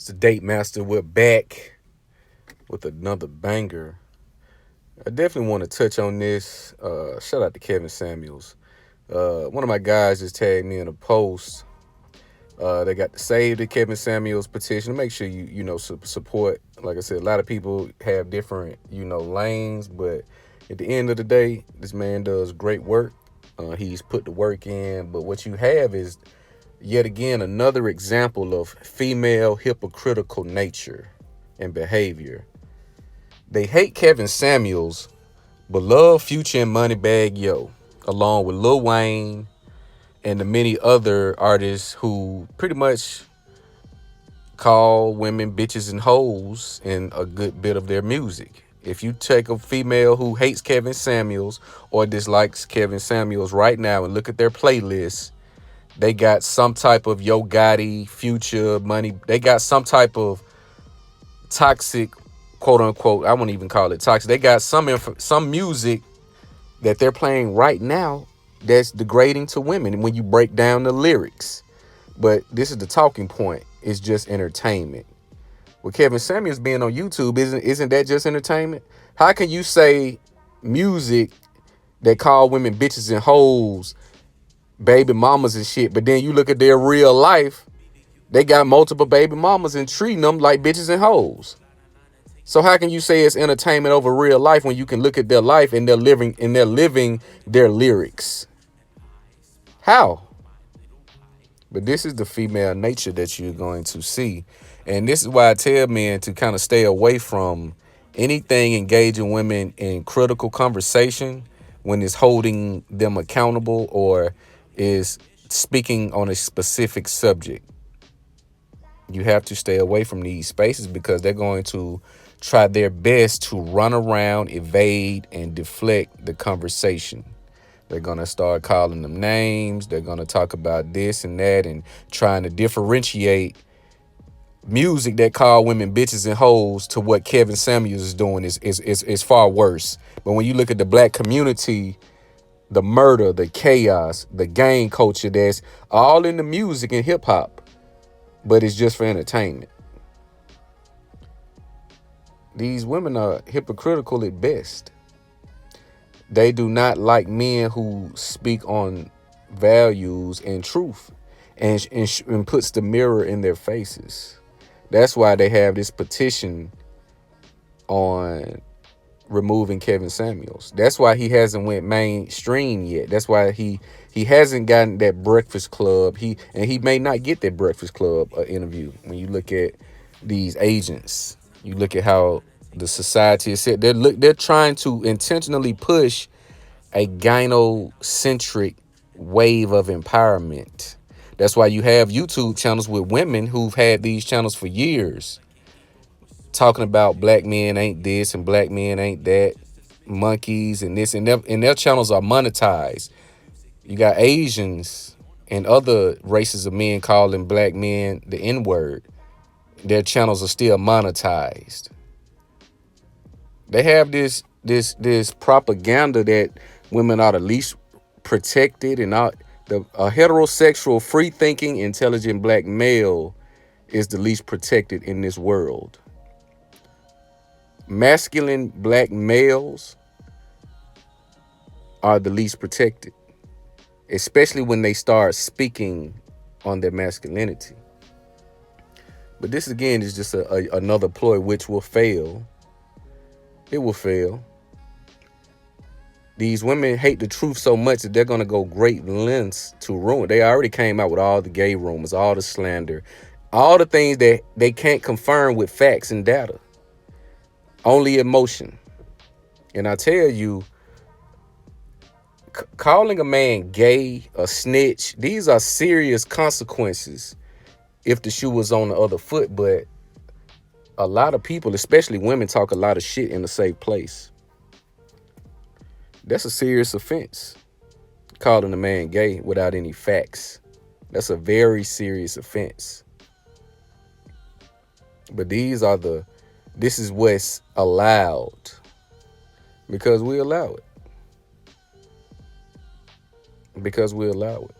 the Date Master. We're back with another banger. I definitely want to touch on this. Shout out to Kevin Samuels. One of my guys just tagged me in a post. They got to save the Kevin Samuels petition. Make sure you support. Like I said, a lot of people have different lanes, but at the end of the day, this man does great work. He's put the work in, but what you have is yet again another example of female hypocritical nature and behavior. They hate Kevin Samuels, but love Future and Bagg Yo, along with Lil Wayne and the many other artists who pretty much call women bitches and hoes in a good bit of their music. If you take a female who hates Kevin Samuels or dislikes Kevin Samuels right now and look at their playlist, they got some type of Yo Gotti, Future, Money. They got some type of toxic, quote unquote. I won't even call it toxic. They got some music that they're playing right now that's degrading to women when you break down the lyrics. But this is the talking point. It's just entertainment. With Kevin Samuels being on YouTube, isn't that just entertainment? How can you say music that call women bitches and hoes, baby mamas and shit, but then you look at their real life, they got multiple baby mamas and treating them like bitches and hoes? So how can you say it's entertainment over real life when you can look at their life and they're living their lyrics? How? But this is the female nature that you're going to see. And this is why I tell men to kind of stay away from anything engaging women in critical conversation when it's holding them accountable or is speaking on a specific subject. You have to stay away from these spaces because they're going to try their best to run around, evade, and deflect the conversation. They're going to start calling them names. They're going to talk about this and that and trying to differentiate music that call women bitches and hoes to what Kevin Samuels is doing is far worse. But when you look at the black community, the murder, the chaos, the gang culture, that's all in the music and hip hop, but it's just for entertainment. These women are hypocritical at best. They do not like men who speak on values and truth and puts the mirror in their faces. That's why they have this petition on removing Kevin Samuels. That's why he hasn't went mainstream yet. That's why he hasn't gotten that Breakfast Club. He may not get that Breakfast Club interview. When you look at these agents, you look at how the society is set. They're trying to intentionally push a gynocentric wave of empowerment. That's why you have YouTube channels with women who've had these channels for years, talking about black men ain't this and black men ain't that, monkeys and this, and their channels are monetized. You got Asians and other races of men calling black men the N-word. Their channels are still monetized. They have this propaganda that women are the least protected and a heterosexual, free-thinking, intelligent black male is the least protected in this world. Masculine black males are the least protected, especially when they start speaking on their masculinity. But this again is just another ploy which will fail. It will fail. These women hate the truth so much that they're going to go great lengths to ruin. They already came out with all the gay rumors, all the slander, all the things that they can't confirm with facts and data. Only emotion. And I tell you, calling a man gay, a snitch, these are serious consequences if the shoe was on the other foot. But a lot of people, especially women, talk a lot of shit in a safe place. That's a serious offense. Calling a man gay without any facts. That's a very serious offense. But this is what's allowed because we allow it. Because we allow it.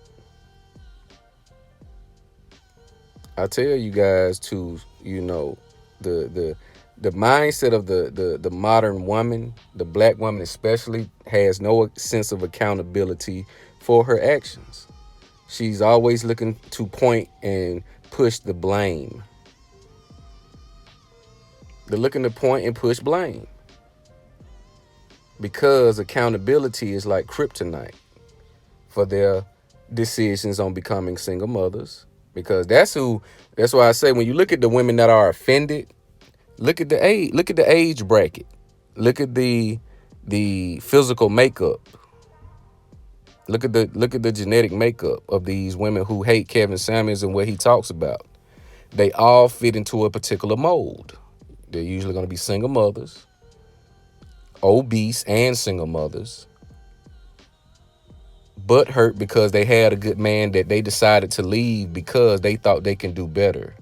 I tell you guys to, the the mindset of the modern woman, the black woman especially, has no sense of accountability for her actions. She's always looking to point and push the blame. They're looking to point and push blame because accountability is like kryptonite for their decisions on becoming single mothers. Because that's why I say when you look at the women that are offended, look at the age bracket. Look at the physical makeup. Look at the genetic makeup of these women who hate Kevin Samuels and what he talks about. They all fit into a particular mold. They're usually going to be single mothers, obese and single mothers, butt hurt because they had a good man that they decided to leave because they thought they can do better.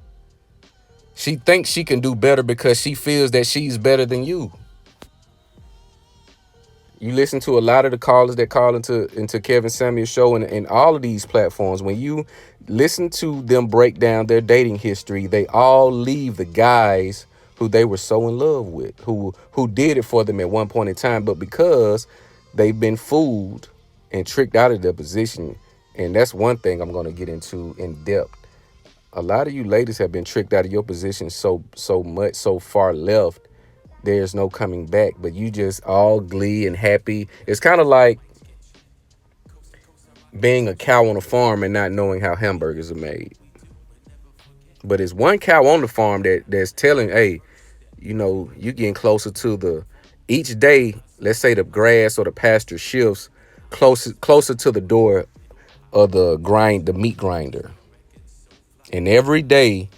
She thinks she can do better because she feels that she's better than you. You listen to a lot of the callers that call into Kevin Samuel's show and all of these platforms. When you listen to them break down their dating history, they all leave the guys who they were so in love with, who did it for them at one point in time, but because they've been fooled and tricked out of their position. And that's one thing I'm going to get into in depth. A lot of you ladies have been tricked out of your position so much, so far left. There's no coming back, but you just all glee and happy. It's kind of like being a cow on a farm and not knowing how hamburgers are made. But it's one cow on the farm that's telling, hey, you're getting closer to each day, let's say the grass or the pasture shifts closer to the door of the meat grinder. And every day,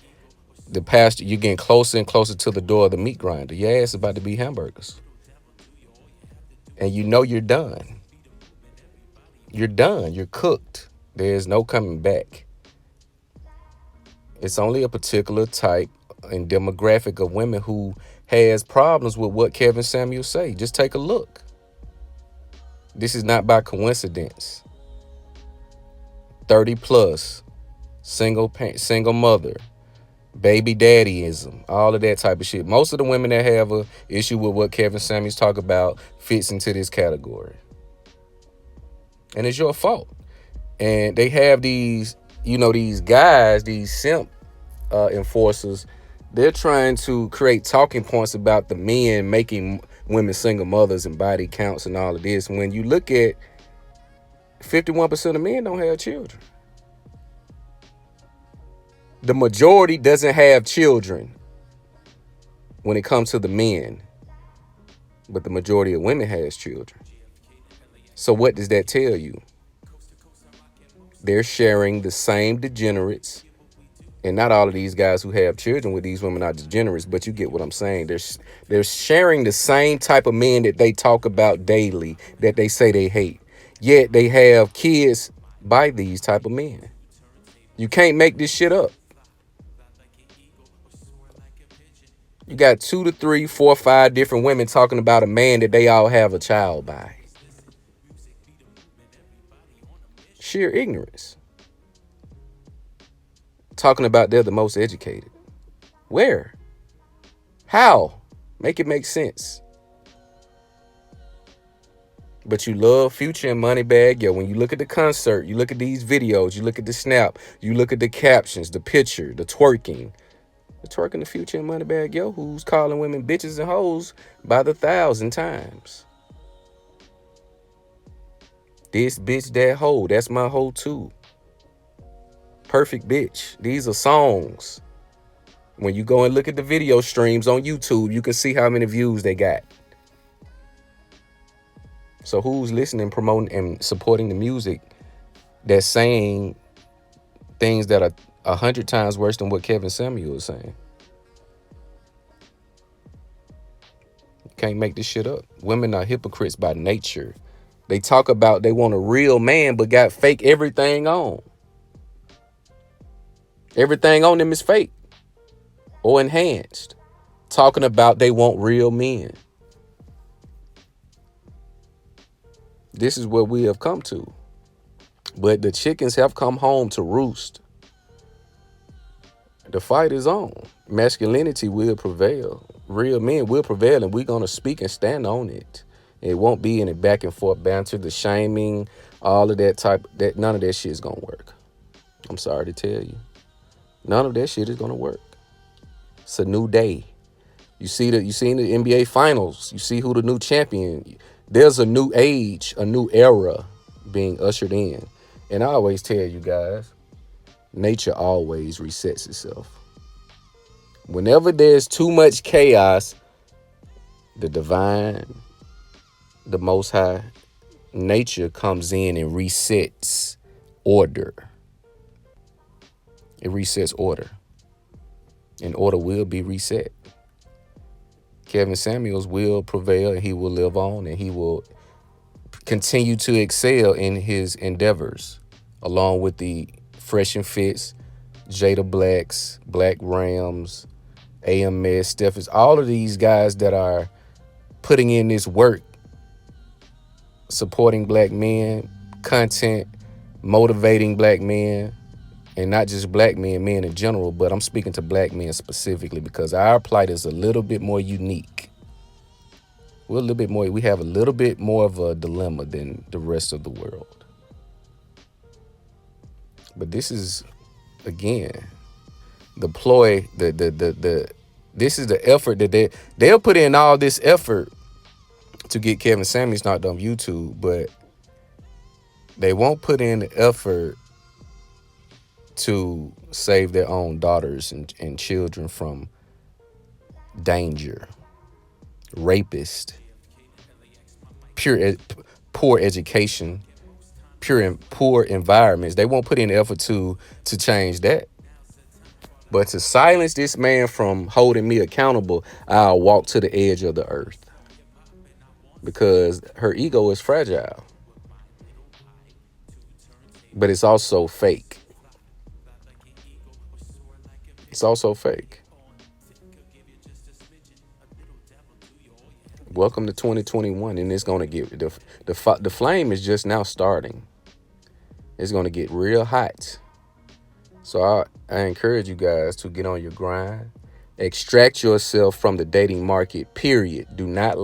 the pasture, you're getting closer and closer to the door of the meat grinder. Your ass is about to be hamburgers. And you're done. You're done. You're cooked. There's no coming back. It's only a particular type and demographic of women who has problems with what Kevin Samuel say. Just take a look. This is not by coincidence. 30 plus, single mother, baby daddyism, all of that type of shit. Most of the women that have a issue with what Kevin Samuels talk about fits into this category. And it's your fault. And they have these guys, these simp enforcers. They're trying to create talking points about the men making women single mothers and body counts and all of this. When you look at 51% of men don't have children. The majority doesn't have children when it comes to the men, but the majority of women has children. So what does that tell you? They're sharing the same degenerates. And not all of these guys who have children with these women are degenerates, but you get what I'm saying. They're sharing the same type of men that they talk about daily, that they say they hate. Yet they have kids by these type of men. You can't make this shit up. You got 2 to 3, 4, 5 different women talking about a man that they all have a child by. Sheer ignorance. Talking about they're the most educated. Where? How? Make it make sense. But you love Future and Moneybagg. Yo, when you look at the concert, you look at these videos, you look at the snap, you look at the captions, the picture, the twerking. The twerking, the Future and Moneybagg, yo, who's calling women bitches and hoes by the 1,000 times. This bitch, that hoe, that's my hoe too. Perfect bitch. These are songs. When you go and look at the video streams on YouTube, you can see how many views they got. So who's listening, promoting, and supporting the music that's saying things that are 100 times worse than what Kevin Samuel is saying? You can't make this shit up. Women are hypocrites by nature. They talk about they want a real man, but got fake everything on. Everything on them is fake or enhanced. Talking about they want real men. This is what we have come to. But the chickens have come home to roost. The fight is on. Masculinity will prevail. Real men will prevail, and we're gonna speak and stand on it. It won't be any back and forth banter, the shaming, all of that type. That none of that shit is gonna work. I'm sorry to tell you, none of that shit is gonna work. It's a new day. You see in the NBA finals, you see who the new champion. There's a new age, a new era being ushered in. And I always tell you guys, nature always resets itself. Whenever there's too much chaos, the divine, the most high, nature comes in and resets order. It resets order. And order will be reset. Kevin Samuels will prevail, and he will live on, and he will continue to excel in his endeavors, along with the Fresh and Fits, Jada Blacks, Black Rams, AMS, Stephens, all of these guys that are putting in this work, supporting black men, content, motivating black men, and not just black men, men in general, but I'm speaking to black men specifically because our plight is a little bit more unique. We have a little bit more of a dilemma than the rest of the world. But this is, again, the ploy, this is the effort that they'll put in all this effort to get Kevin Samuels knocked on YouTube, but they won't put in the effort to save their own daughters and children from danger, rapist, poor education, poor environments. They won't put in the effort to change that. But to silence this man from holding me accountable, I'll walk to the edge of the earth. Because her ego is fragile. But it's also fake. It's also fake. Welcome to 2021, and it's going to get the flame is just now starting. It's going to get real hot. So I encourage you guys to get on your grind. Extract yourself from the dating market, period. Do not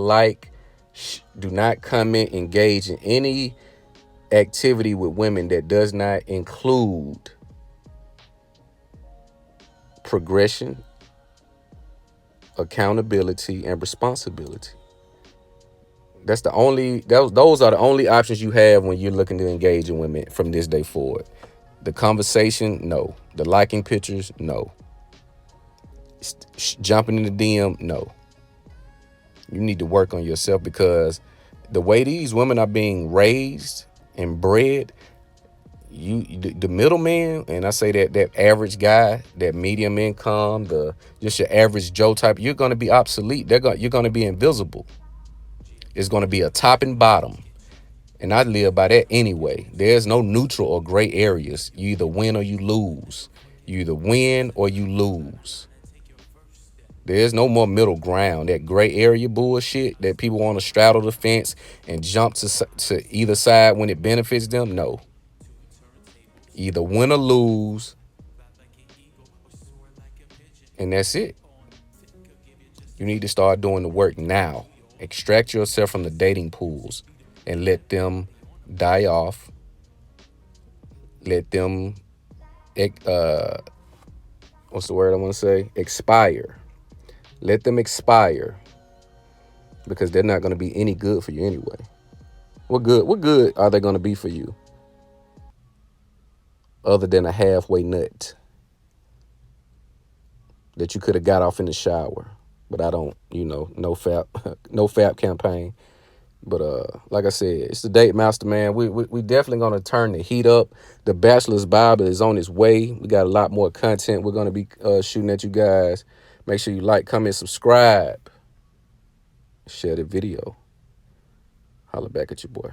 comment, engage in any activity with women that does not include progression, accountability, and responsibility. Those are the only options you have when you're looking to engage in women from this day forward. The conversation, no. The liking pictures, no. Jumping in the DM, no. You need to work on yourself because the way these women are being raised and bred, the middleman, and I say that average guy, that medium income, just your average Joe type, you're going to be obsolete. You're going to be invisible. It's going to be a top and bottom. And I live by that anyway. There's no neutral or gray areas. You either win or you lose. You either win or you lose. There's no more middle ground. That gray area bullshit that people want to straddle the fence and jump to either side when it benefits them. No. Either win or lose. And that's it. You need to start doing the work now. Extract yourself from the dating pools and let them die off. Let them, what's the word I want to say? Expire. Let them expire because they're not going to be any good for you anyway. What good are they going to be for you other than a halfway nut that you could have got off in the shower? But I don't, no fap campaign. But like I said, it's the date master, man. We definitely gonna turn the heat up. The Bachelor's Bible is on its way. We got a lot more content we're gonna be shooting at you guys. Make sure you like, comment, subscribe, share the video. Holla back at your boy.